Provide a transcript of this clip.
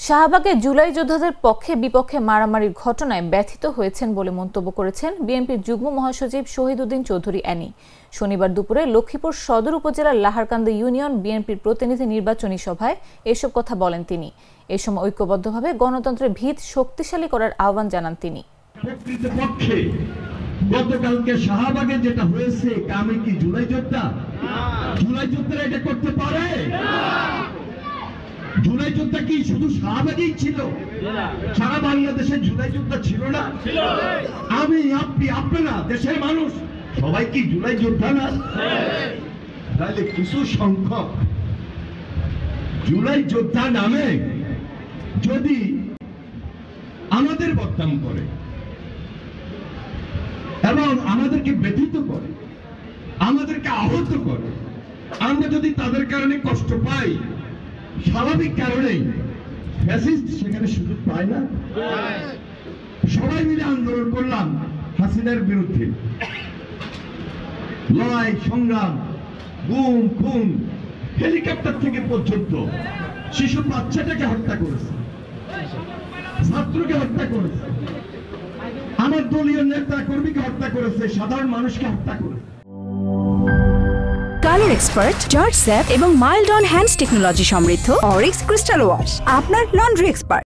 শাহবাগে জুলাই যোদ্ধাদের পক্ষে বিপক্ষে মারামারির ঘটনায় ব্যথিত হয়েছেন বলে মন্তব্য করেছেন বিএনপির যুগ্ম মহাসচিব শহীদ উদ্দিন চৌধুরী অ্যানি। শনিবার দুপুরে লক্ষ্মীপুর সদর উপজেলার লাহারকান্দা ইউনিয়ন বিএনপির প্রতিনিধি নির্বাচনী সভায় এসব কথা বলেন তিনি। এ সময় ঐক্যবদ্ধভাবে গণতন্ত্রের ভিত শক্তিশালী করার আহ্বান জানান তিনি। গতকালকে শাহবাগে যেটা হয়েছে, আমি কি জুলাই যোদ্ধা? জুলাই যোদ্ধারা এটা করতে পারে? জুলাই যোদ্ধা কি শুধু শাহবাগেই ছিল? সারা বাংলাদেশে জুলাই যোদ্ধা ছিল না? আমি, আপনি, আপনারা, দেশের মানুষ সবাই কি জুলাই যোদ্ধা না? তাহলে কিছু সংখ্যক জুলাই যোদ্ধা নামে যদি আমাদের বদনাম করে এবং আমাদেরকে ব্যথিত করে, আমাদেরকে আহত করে, আমরা যদি তাদের কারণে কষ্ট পাই, স্বাভাবিক কারণেই ফ্যাসিস্ট সেখানে সুযোগ পায় না। সবাই মিলে আন্দোলন করলাম হাসিনার বিরুদ্ধে, লড়াই সংগ্রাম, গুম খুন, হেলিকপ্টার থেকে পর্যন্ত শিশু বাচ্চাটাকে হত্যা করেছে, ছাত্রকে হত্যা করেছে, আমার দলীয় নেতা কর্মীকে হত্যা করেছে, সাধারণ মানুষকে হত্যা করেছে। কালার এক্সপার্ট, জর্জ স্যাপ এবং মাইল্ড অন হ্যান্ডস টেকনোলজি সমৃদ্ধ অরিক্স ক্রিস্টাল ওয়াশ আপনার লন্ড্রি এক্সপার্ট।